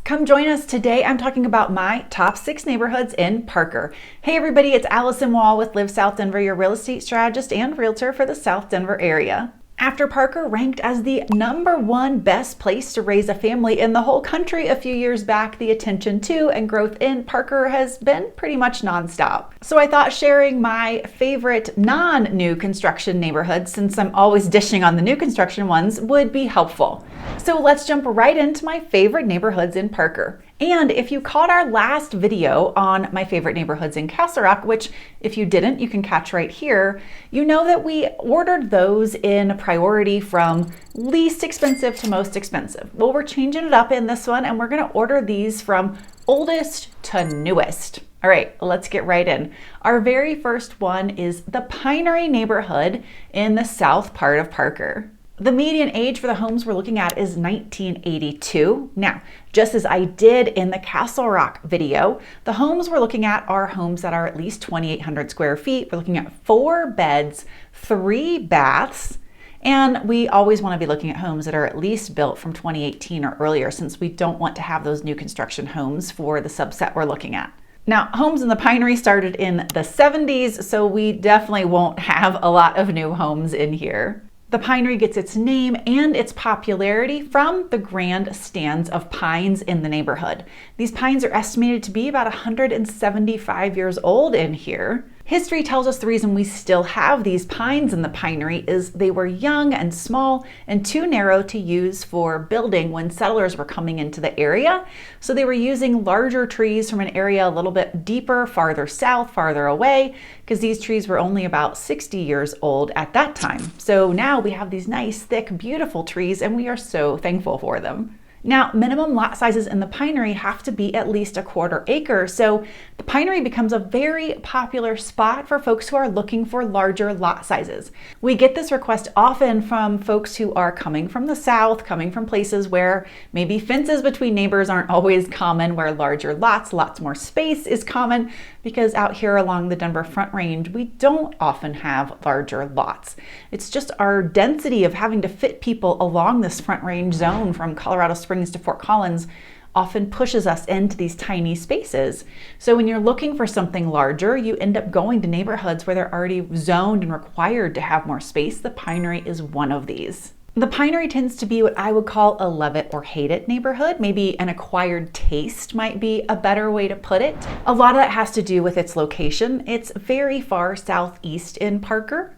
Come join us today. I'm talking about my top 6 neighborhoods in Parker. Hey everybody, it's Alyson Wall with Live South Denver, your real estate strategist and realtor for the South Denver area. After Parker ranked as the #1 best place to raise a family in the whole country a few years back, the attention to and growth in Parker has been pretty much nonstop. So I thought sharing my favorite non-new construction neighborhoods, since I'm always dishing on the new construction ones, would be helpful. So let's jump right into my favorite neighborhoods in Parker. And if you caught our last video on my favorite neighborhoods in Castle Rock, which if you didn't, you can catch right here, you know that we ordered those in priority from least expensive to most expensive. Well, we're changing it up in this one and we're gonna order these from oldest to newest. All right, let's get right in. Our very first one is the Pinery neighborhood in the south part of Parker. The median age for the homes we're looking at is 1982. Now, just as I did in the Castle Rock video, the homes we're looking at are homes that are at least 2,800 square feet. We're looking at 4 beds, 3 baths, and we always want to be looking at homes that are at least built from 2018 or earlier, since we don't want to have those new construction homes for the subset we're looking at. Now, homes in the Pinery started in the 70s, so we definitely won't have a lot of new homes in here. The Pinery gets its name and its popularity from the grand stands of pines in the neighborhood. These pines are estimated to be about 175 years old in here. History tells us the reason we still have these pines in the Pinery is they were young and small and too narrow to use for building when settlers were coming into the area. So they were using larger trees from an area a little bit deeper, farther south, farther away, because these trees were only about 60 years old at that time. So now we have these nice, thick, beautiful trees and we are so thankful for them. Now, minimum lot sizes in the Pinery have to be at least 1/4 acre, so the Pinery becomes a very popular spot for folks who are looking for larger lot sizes. We get this request often from folks who are coming from the south, coming from places where maybe fences between neighbors aren't always common, where larger lots more space is common, because out here along the Denver Front Range, we don't often have larger lots. It's just our density of having to fit people along this Front Range zone from Colorado Springs to Fort Collins often pushes us into these tiny spaces. So when you're looking for something larger, you end up going to neighborhoods where they're already zoned and required to have more space. The Pinery is one of these. The Pinery tends to be what I would call a love it or hate it neighborhood. Maybe an acquired taste might be a better way to put it. A lot of that has to do with its location. It's very far southeast in Parker.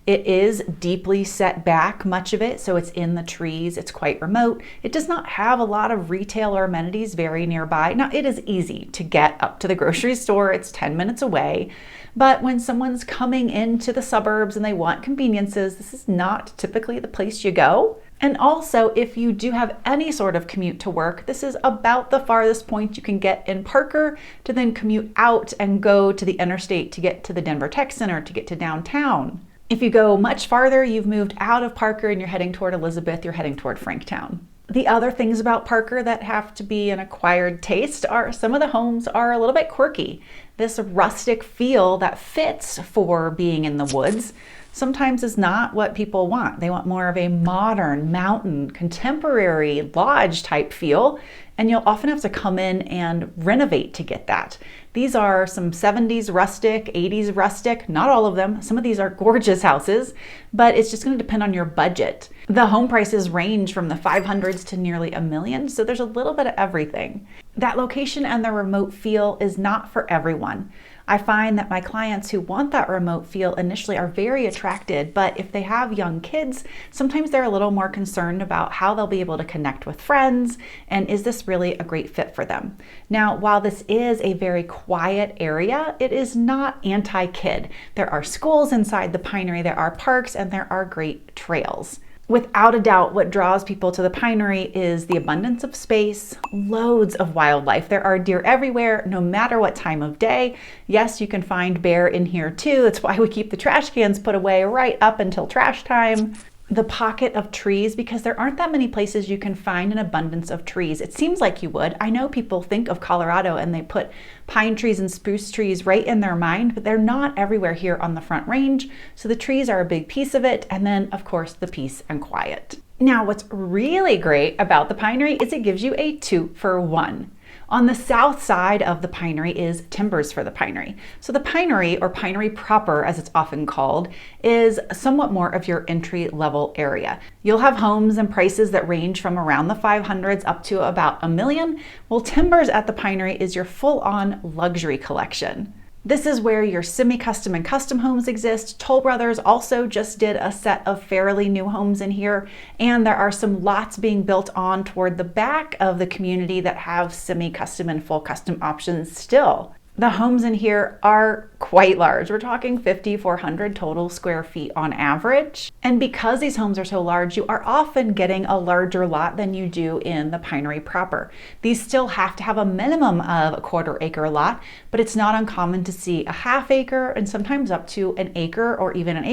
It is deeply set back, much of it, so it's in the trees, it's quite remote. It does not have a lot of retail or amenities very nearby. Now, it is easy to get up to the grocery store, it's 10 minutes away, but when someone's coming into the suburbs and they want conveniences, this is not typically the place you go. And also, if you do have any sort of commute to work, this is about the farthest point you can get in Parker to then commute out and go to the interstate to get to the Denver Tech Center, to get to downtown. If you go much farther, you've moved out of Parker and you're heading toward Elizabeth, you're heading toward Franktown. The other things about Parker that have to be an acquired taste are some of the homes are a little bit quirky. This rustic feel that fits for being in the woods sometimes is not what people want. They want more of a modern, mountain, contemporary, lodge type feel, and you'll often have to come in and renovate to get that. These are some 70s rustic, 80s rustic, not all of them. Some of these are gorgeous houses, but it's just going to depend on your budget. The home prices range from the 500s to nearly $1 million, so there's a little bit of everything. That location and the remote feel is not for everyone. I find that my clients who want that remote feel initially are very attracted, but if they have young kids, sometimes they're a little more concerned about how they'll be able to connect with friends, and is this really a great fit for them? Now, while this is a very quiet area, it is not anti-kid. There are schools inside the Pinery, there are parks, and there are great trails. Without a doubt, what draws people to the Pinery is the abundance of space, loads of wildlife. There are deer everywhere, no matter what time of day. Yes, you can find bear in here too. That's why we keep the trash cans put away right up until trash time. The pocket of trees, because there aren't that many places you can find an abundance of trees. It seems like you would. I know people think of Colorado and they put pine trees and spruce trees right in their mind, but they're not everywhere here on the Front Range. So the trees are a big piece of it. And then of course the peace and quiet. Now, what's really great about the Pinery is it gives you a 2-for-1. On the south side of the Pinery is Timbers for the Pinery. So the Pinery, or Pinery proper as it's often called, is somewhat more of your entry-level area. You'll have homes and prices that range from around the 500s up to about $1 million. Well, Timbers at the Pinery is your full-on luxury collection. This is where your semi-custom and custom homes exist. Toll Brothers also just did a set of fairly new homes in here, and there are some lots being built on toward the back of the community that have semi-custom and full custom options still. The homes in here are quite large. We're talking 5,400 total square feet on average. And because these homes are so large, you are often getting a larger lot than you do in the Pinery proper. These still have to have a minimum of a 1/4 acre lot, but it's not uncommon to see a 1/2 acre and sometimes up to an acre or even 1.5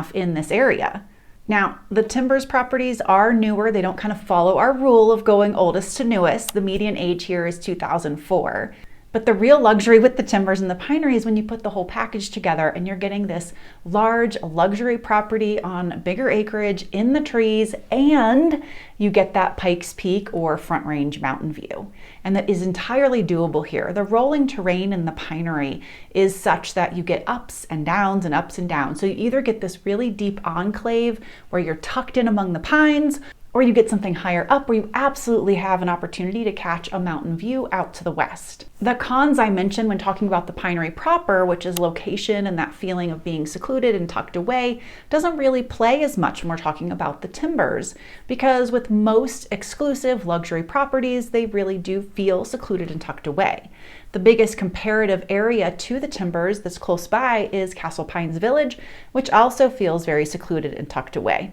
acres in this area. Now, the Timbers properties are newer. They don't kind of follow our rule of going oldest to newest. The median age here is 2004. But the real luxury with the Timbers and the Pinery is when you put the whole package together and you're getting this large luxury property on bigger acreage in the trees, and you get that Pikes Peak or Front Range mountain view. And that is entirely doable here. The rolling terrain in the Pinery is such that you get ups and downs and ups and downs. So you either get this really deep enclave where you're tucked in among the pines, or you get something higher up where you absolutely have an opportunity to catch a mountain view out to the west. The cons I mentioned when talking about the Pinery proper, which is location and that feeling of being secluded and tucked away, doesn't really play as much when we're talking about the Timbers, because with most exclusive luxury properties, they really do feel secluded and tucked away. The biggest comparative area to the Timbers that's close by is Castle Pines Village, which also feels very secluded and tucked away.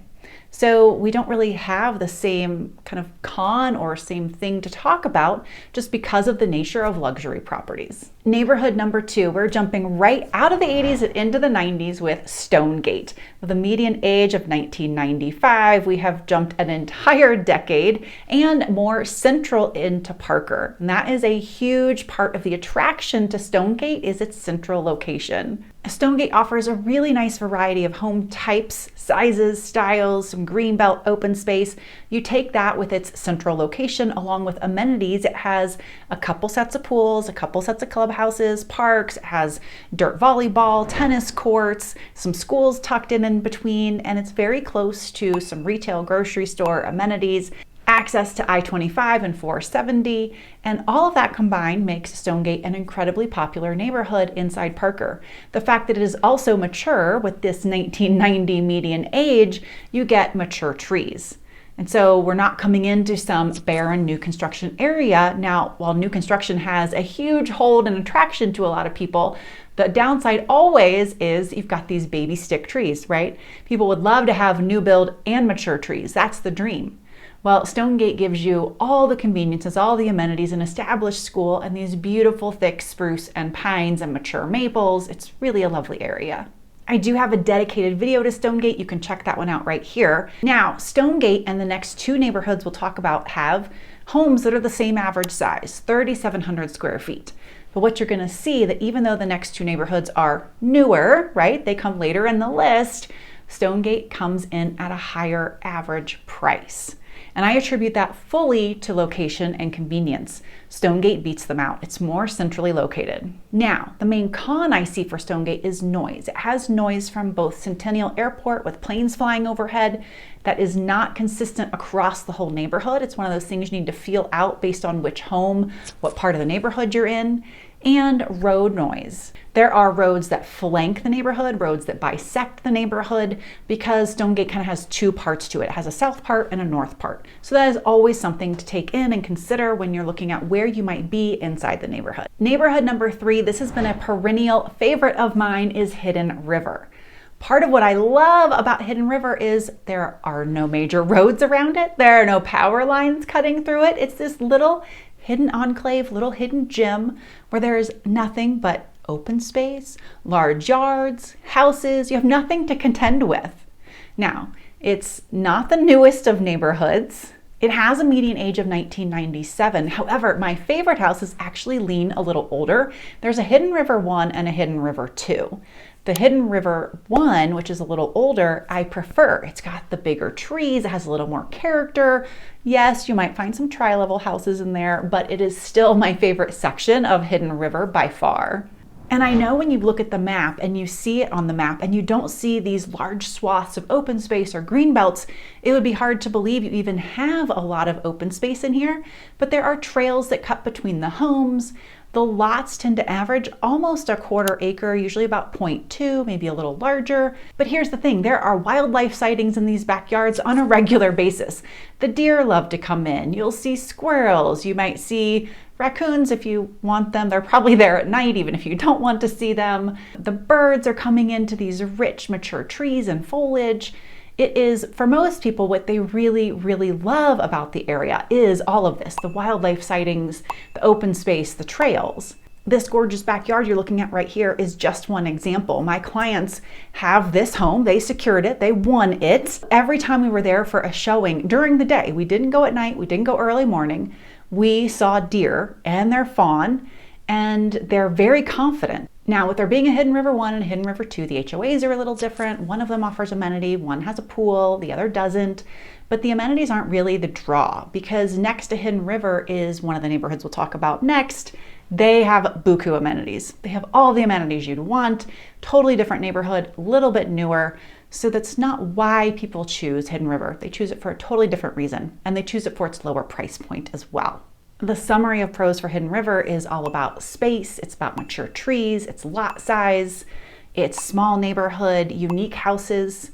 So we don't really have the same kind of con or same thing to talk about just because of the nature of luxury properties. Neighborhood number 2, we're jumping right out of the 80s and into the 90s with Stonegate. With a median age of 1995, we have jumped an entire decade and more central into Parker. And that is a huge part of the attraction to Stonegate is its central location. Stonegate offers a really nice variety of home types, sizes, styles, some greenbelt open space. You take that with its central location along with amenities. It has a couple sets of pools, a couple sets of clubhouses, parks, it has dirt volleyball, tennis courts, some schools tucked in between, and it's very close to some retail grocery store amenities, access to I-25 and 470, and all of that combined makes Stonegate an incredibly popular neighborhood inside Parker. The fact that it is also mature with this 1990 median age, you get mature trees. And so we're not coming into some barren new construction area. Now, while new construction has a huge hold and attraction to a lot of people, the downside always is you've got these baby stick trees, right? People would love to have new build and mature trees. That's the dream. Well, Stonegate gives you all the conveniences, all the amenities, an established school, and these beautiful thick spruce and pines and mature maples. It's really a lovely area. I do have a dedicated video to Stonegate. You can check that one out right here. Now, Stonegate and the next 2 neighborhoods we'll talk about have homes that are the same average size, 3,700 square feet. But what you're going to see that even though the next 2 neighborhoods are newer, right? They come later in the list. Stonegate comes in at a higher average price. And I attribute that fully to location and convenience. Stonegate beats them out. It's more centrally located. Now, the main con I see for Stonegate is noise. It has noise from both Centennial Airport with planes flying overhead that is not consistent across the whole neighborhood. It's one of those things you need to feel out based on which home, what part of the neighborhood you're in, and road noise. There are roads that flank the neighborhood, roads that bisect the neighborhood, because Stonegate kind of has 2 parts to it. It has a south part and a north part. So that is always something to take in and consider when you're looking at where you might be inside the neighborhood. Neighborhood number 3, this has been a perennial favorite of mine, is Hidden River. Part of what I love about Hidden River is there are no major roads around it. There are no power lines cutting through it. It's this little hidden enclave, little hidden gem where there's nothing but open space, large yards, houses. You have nothing to contend with. Now, it's not the newest of neighborhoods, It has a median age of 1997. However, my favorite houses actually lean a little older. There's a Hidden River 1 and a Hidden River 2. The Hidden River 1, which is a little older, I prefer. It's got the bigger trees, it has a little more character. Yes, you might find some tri-level houses in there, but it is still my favorite section of Hidden River by far. And I know when you look at the map and you see it on the map and you don't see these large swaths of open space or green belts, it would be hard to believe you even have a lot of open space in here, but there are trails that cut between the homes. The lots tend to average almost a quarter acre, usually about 0.2, maybe a little larger. But here's the thing, there are wildlife sightings in these backyards on a regular basis. The deer love to come in. You'll see squirrels. You might see raccoons if you want them. They're probably there at night, even if you don't want to see them. The birds are coming into these rich, mature trees and foliage. It is, for most people, what they really, really love about the area is all of this, the wildlife sightings, the open space, the trails. This gorgeous backyard you're looking at right here is just one example. My clients have this home, they secured it, they won it. Every time we were there for a showing during the day, we didn't go at night, we didn't go early morning, we saw deer and their fawn, and they're very confident. Now, with there being a Hidden River 1 and a Hidden River 2, the HOAs are a little different. One of them offers amenity, one has a pool, the other doesn't. But the amenities aren't really the draw, because next to Hidden River is one of the neighborhoods we'll talk about next. They have buku amenities. They have all the amenities you'd want, totally different neighborhood, a little bit newer. So that's not why people choose Hidden River. They choose it for a totally different reason, and they choose it for its lower price point as well. The summary of pros for Hidden River is all about space, it's about mature trees, it's lot size, it's small neighborhood, unique houses.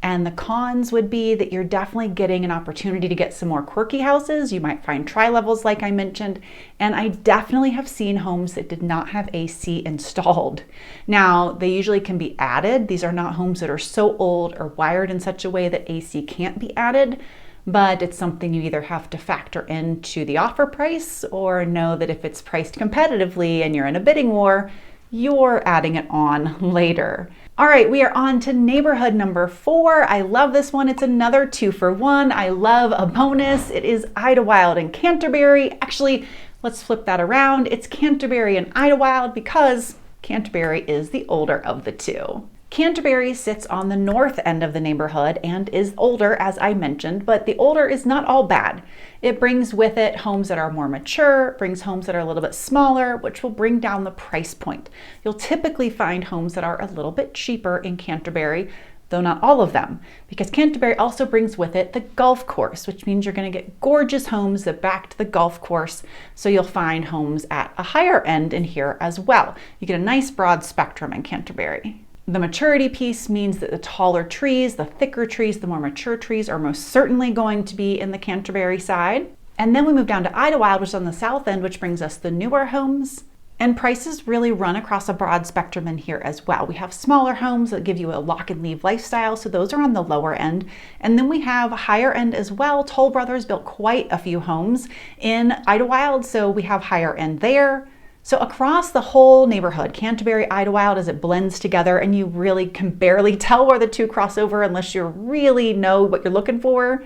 And the cons would be that you're definitely getting an opportunity to get some more quirky houses. You might find tri-levels like I mentioned, and I definitely have seen homes that did not have AC installed. Now, they usually can be added. These are not homes that are so old or wired in such a way that AC can't be added, but it's something you either have to factor into the offer price or know that if it's priced competitively and you're in a bidding war, you're adding it on later. All right, we are on to neighborhood number 4. I love this one. It's another 2-for-1. I love a bonus. It is Idyllwilde and Canterberry. Actually, let's flip that around. It's Canterberry and Idyllwilde because Canterberry is the older of the two. Canterberry sits on the north end of the neighborhood and is older, as I mentioned, but the older is not all bad. It brings with it homes that are more mature, brings homes that are a little bit smaller, which will bring down the price point. You'll typically find homes that are a little bit cheaper in Canterberry, though not all of them, because Canterberry also brings with it the golf course, which means you're going to get gorgeous homes that back to the golf course, so you'll find homes at a higher end in here as well. You get a nice broad spectrum in Canterberry. The maturity piece means that the taller trees, the thicker trees, the more mature trees are most certainly going to be in the Canterberry side. And then we move down to Idyllwilde, which is on the south end, which brings us the newer homes. And prices really run across a broad spectrum in here as well. We have smaller homes that give you a lock and leave lifestyle, so those are on the lower end. And then we have higher end as well. Toll Brothers built quite a few homes in Idyllwilde, so we have higher end there. So across the whole neighborhood, Canterberry, Idyllwilde, as it blends together, and you really can barely tell where the two cross over unless you really know what you're looking for,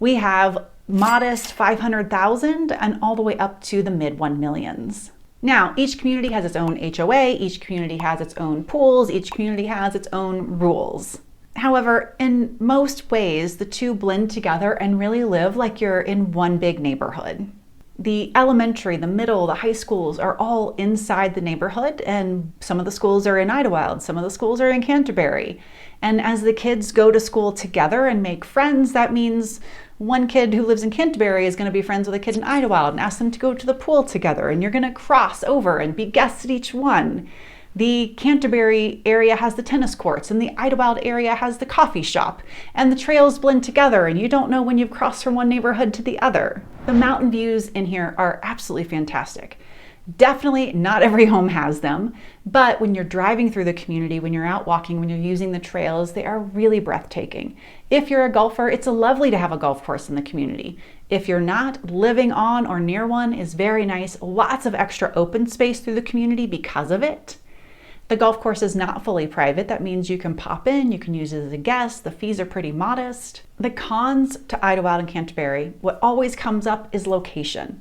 we have modest 500,000 and all the way up to the mid 1 millions. Now, each community has its own HOA, each community has its own pools, each community has its own rules. However, in most ways, the two blend together and really live like you're in one big neighborhood. The elementary, the middle, the high schools are all inside the neighborhood, and some of the schools are in Idyllwilde, some of the schools are in Canterberry. And as the kids go to school together and make friends, that means one kid who lives in Canterberry is going to be friends with a kid in Idyllwilde and ask them to go to the pool together, and you're going to cross over and be guests at each one. The Canterberry area has the tennis courts, and the Idyllwilde area has the coffee shop, and the trails blend together, and you don't know when you've crossed from one neighborhood to the other. The mountain views in here are absolutely fantastic. Definitely not every home has them, but when you're driving through the community, when you're out walking, when you're using the trails, they are really breathtaking. If you're a golfer, it's lovely to have a golf course in the community. If you're not, living on or near one is very nice. Lots of extra open space through the community because of it. The golf course is not fully private. That means you can pop in, you can use it as a guest. The fees are pretty modest. The cons to Idyllwilde and Canterberry, what always comes up is location.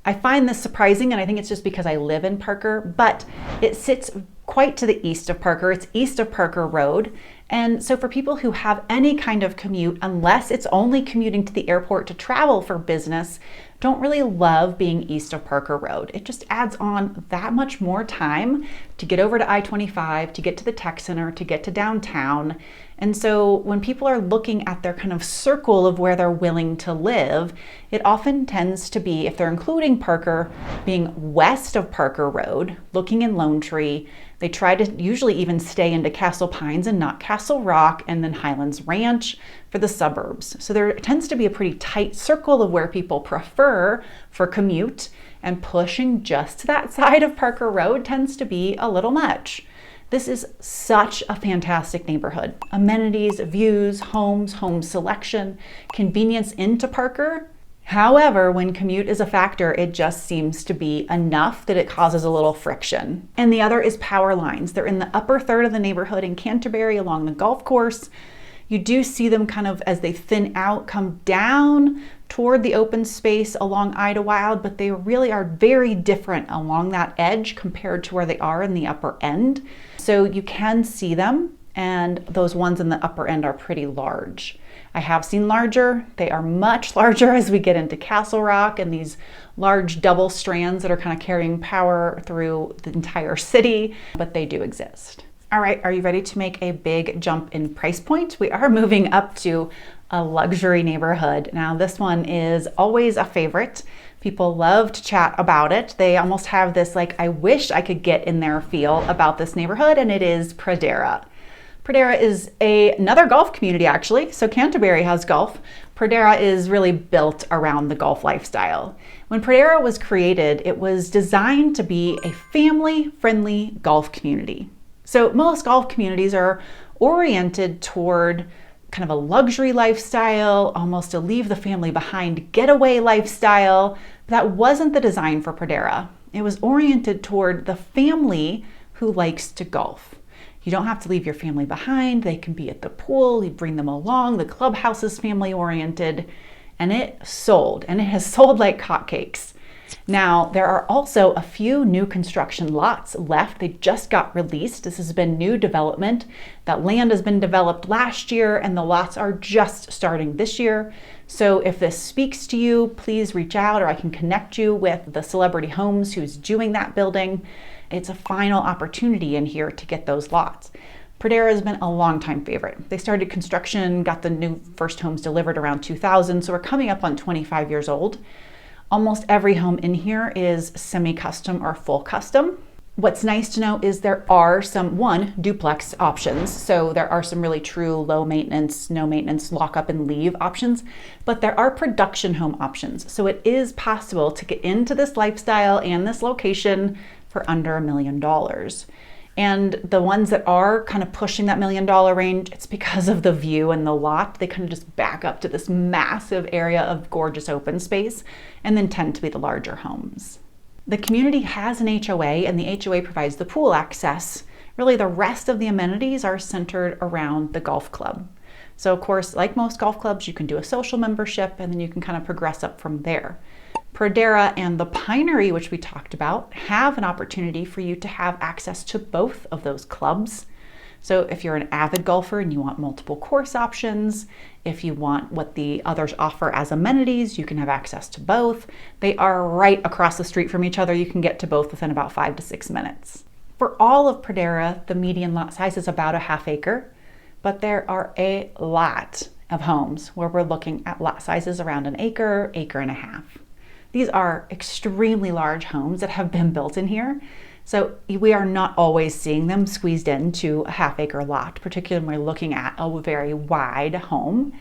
I find this surprising, and I think it's just because I live in Parker, but it sits quite to the east of Parker. It's east of Parker Road. And so for people who have any kind of commute, unless it's only commuting to the airport to travel for business, don't really love being east of Parker Road. It just adds on that much more time to get over to I-25, to get to the tech center, to get to downtown. And so when people are looking at their kind of circle of where they're willing to live, it often tends to be, if they're including Parker, being west of Parker Road, looking in Lone Tree. They try to usually even stay into Castle Pines and not Castle Rock, and then Highlands Ranch for the suburbs. So there tends to be a pretty tight circle of where people prefer for commute, and pushing just to that side of Parker Road tends to be a little much. This is such a fantastic neighborhood. Amenities, views, homes, home selection, convenience into Parker. However, when commute is a factor, it just seems to be enough that it causes a little friction. And the other is power lines. They're in the upper third of the neighborhood in Canterberry along the golf course. You do see them kind of, as they thin out, come down toward the open space along Idyllwilde, but they really are very different along that edge compared to where they are in the upper end. So you can see them, and those ones in the upper end are pretty large. I have seen larger. They are much larger as we get into Castle Rock and these large double strands that are kind of carrying power through the entire city, but they do exist. All right, are you ready to make a big jump in price point? We are moving up to a luxury neighborhood. Now, this one is always a favorite. People love to chat about it. They almost have this like, I wish I could get in there feel about this neighborhood, and it is Pradera. Pradera is another golf community, actually. So Canterberry has golf. Pradera is really built around the golf lifestyle. When Pradera was created, it was designed to be a family-friendly golf community. So most golf communities are oriented toward kind of a luxury lifestyle, almost a leave the family behind getaway lifestyle. That wasn't the design for Pradera. It was oriented toward the family who likes to golf. You don't have to leave your family behind. They can be at the pool. You bring them along. The clubhouse is family oriented, and it sold, and it has sold like hotcakes. Now, there are also a few new construction lots left. They just got released. This has been new development. That land has been developed last year, and the lots are just starting this year. So if this speaks to you, please reach out, or I can connect you with the Celebrity Homes who's doing that building. It's a final opportunity in here to get those lots. Pradera has been a longtime favorite. They started construction, got the new first homes delivered around 2000, so we're coming up on 25 years old. Almost every home in here is semi-custom or full custom. What's nice to know is there are some, duplex options. So there are some really true low maintenance, no maintenance, lock up and leave options, but there are production home options. So it is possible to get into this lifestyle and this location for under $1 million. And the ones that are kind of pushing that $1 million range, it's because of the view and the lot. They kind of just back up to this massive area of gorgeous open space and then tend to be the larger homes. The community has an HOA, and the HOA provides the pool access. Really, the rest of the amenities are centered around the golf club. So of course, like most golf clubs, you can do a social membership, and then you can kind of progress up from there. Pradera and the Pinery, which we talked about, have an opportunity for you to have access to both of those clubs. So if you're an avid golfer and you want multiple course options, if you want what the others offer as amenities, you can have access to both. They are right across the street from each other. You can get to both within about 5 to 6 minutes. For all of Pradera, the median lot size is about a half acre, but there are a lot of homes where we're looking at lot sizes around an acre, acre and a half. These are extremely large homes that have been built in here. So we are not always seeing them squeezed into a half acre lot, particularly when we're looking at a very wide home.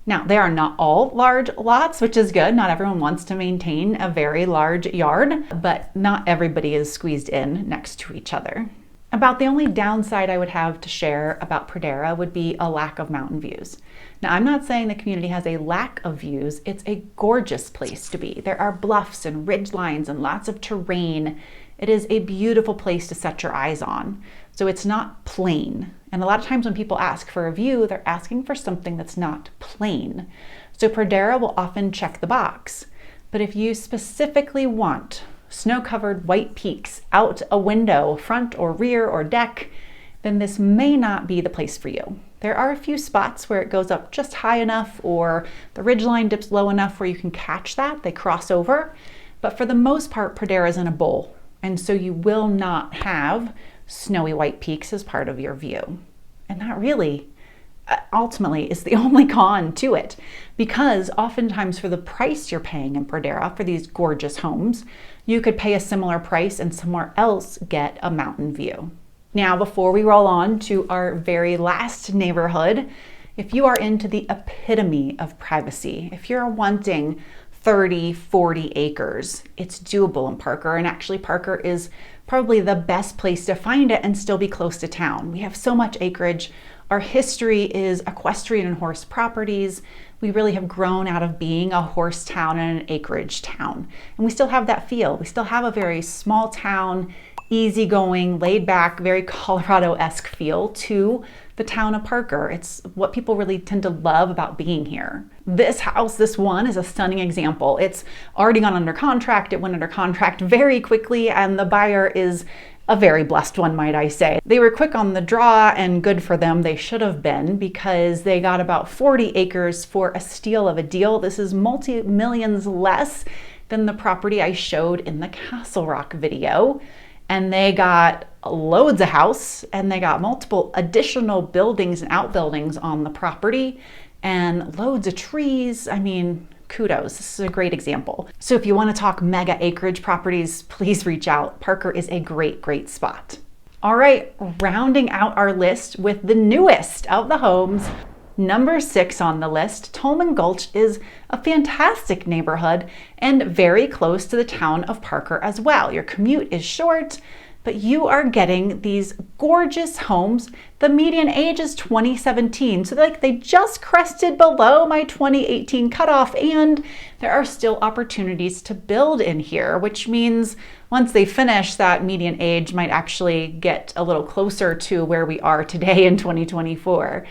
Now, they are not all large lots, which is good. Not everyone wants to maintain a very large yard, but not everybody is squeezed in next to each other. About the only downside I would have to share about Pradera would be a lack of mountain views. Now, I'm not saying the community has a lack of views. It's a gorgeous place to be. There are bluffs and ridge lines and lots of terrain. It is a beautiful place to set your eyes on. So it's not plain. And a lot of times when people ask for a view, they're asking for something that's not plain. So Pradera will often check the box. But if you specifically want snow-covered white peaks out a window, front or rear or deck, then this may not be the place for you. There are a few spots where it goes up just high enough or the ridgeline dips low enough where you can catch that, they cross over. But for the most part, Pradera is in a bowl. And so you will not have snowy white peaks as part of your view. And that really ultimately is the only con to it, because oftentimes for the price you're paying in Pradera for these gorgeous homes, you could pay a similar price and somewhere else get a mountain view. Now, before we roll on to our very last neighborhood, if you are into the epitome of privacy, if you're wanting 30, 40 acres, it's doable in Parker. And actually Parker is probably the best place to find it and still be close to town. We have so much acreage. Our history is equestrian and horse properties. We really have grown out of being a horse town and an acreage town. And we still have that feel. We still have a very small town, easygoing, laid back, very Colorado-esque feel to the town of Parker. It's what people really tend to love about being here. This house, this one, is a stunning example. It's already gone under contract. It went under contract very quickly, and the buyer is a very blessed one, might I say. They were quick on the draw, and good for them. They should have been, because they got about 40 acres for a steal of a deal. This is multi-millions less than the property I showed in the Castle Rock video. And they got loads of house, and they got multiple additional buildings and outbuildings on the property, and loads of trees. I mean, kudos. This is a great example. So if you want to talk mega acreage properties, please reach out. Parker is a great, great spot. All right, rounding out our list with the newest of the homes, number 6 on the list, Tolman Gulch is a fantastic neighborhood and very close to the town of Parker as well. Your commute is short, but you are getting these gorgeous homes. The median age is 2017, so they just crested below my 2018 cutoff, and there are still opportunities to build in here, which means once they finish, that median age might actually get a little closer to where we are today in 2024.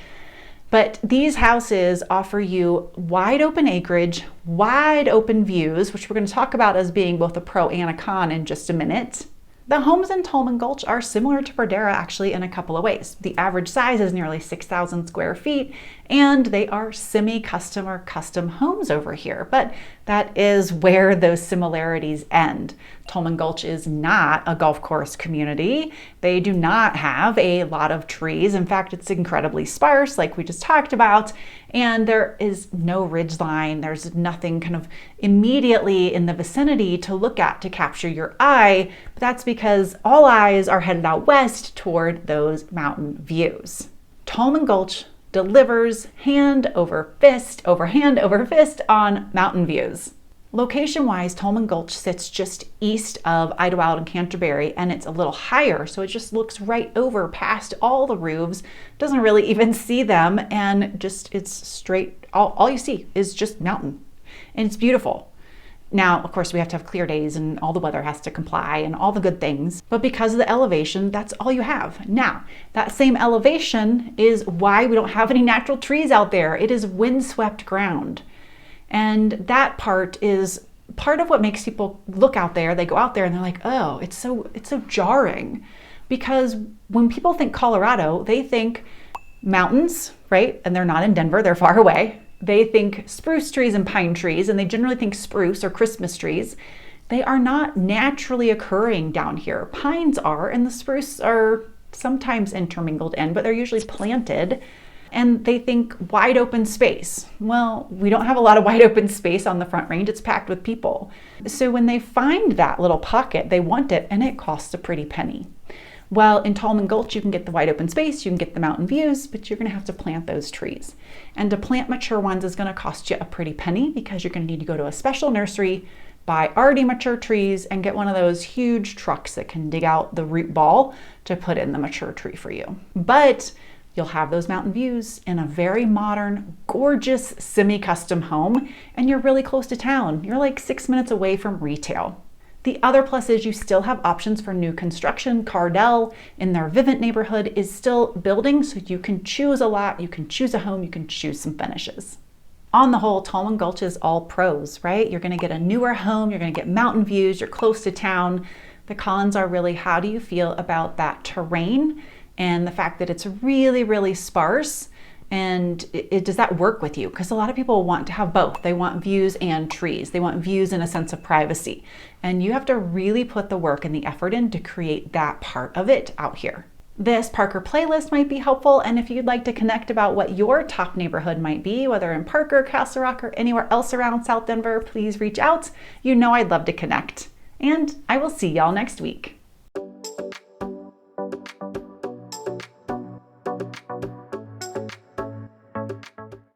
But these houses offer you wide open acreage, wide open views, which we're going to talk about as being both a pro and a con in just a minute. The homes in Tolman Gulch are similar to Pradera actually in a couple of ways. The average size is nearly 6,000 square feet, and they are semi-custom or custom homes over here. But that is where those similarities end. Tolman Gulch is not a golf course community. They do not have a lot of trees. In fact, it's incredibly sparse, like we just talked about, and there is no ridge line. There's nothing kind of immediately in the vicinity to look at to capture your eye. But that's because all eyes are headed out west toward those mountain views. Tolman Gulch delivers hand over fist on mountain views. Location-wise, Tolman Gulch sits just east of Idyllwilde and Canterberry, and it's a little higher, so it just looks right over past all the roofs, doesn't really even see them, and just it's straight, all you see is just mountain, and it's beautiful. Now, of course, we have to have clear days, and all the weather has to comply, and all the good things, but because of the elevation, that's all you have. Now, that same elevation is why we don't have any natural trees out there. It is windswept ground. And that part is part of what makes people look out there. They go out there and they're like, oh, it's so jarring. Because when people think Colorado, they think mountains, right? And they're not in Denver, they're far away. They think spruce trees and pine trees, and they generally think spruce or Christmas trees. They are not naturally occurring down here. Pines are, and the spruce are sometimes intermingled in, but they're usually planted. And they think wide open space. Well, we don't have a lot of wide open space on the Front Range. It's packed with people. So when they find that little pocket, they want it, and it costs a pretty penny. Well, in Tolman Gulch, you can get the wide open space, you can get the mountain views, but you're gonna have to plant those trees. And to plant mature ones is gonna cost you a pretty penny, because you're gonna need to go to a special nursery, buy already mature trees, and get one of those huge trucks that can dig out the root ball to put in the mature tree for you. But you'll have those mountain views in a very modern, gorgeous, semi-custom home, and you're really close to town. You're like 6 minutes away from retail. The other plus is you still have options for new construction. Cardell in their Vivint neighborhood is still building, so you can choose a lot, you can choose a home, you can choose some finishes. On the whole, Tolman Gulch is all pros, right? You're gonna get a newer home, you're gonna get mountain views, you're close to town. The cons are really, how do you feel about that terrain and the fact that it's really, really sparse? And does that work with you? Because a lot of people want to have both. They want views and trees. They want views and a sense of privacy. And you have to really put the work and the effort in to create that part of it out here. This Parker playlist might be helpful, and if you'd like to connect about what your top neighborhood might be, whether in Parker, Castle Rock, or anywhere else around South Denver, please reach out. You know I'd love to connect. And I will see y'all next week.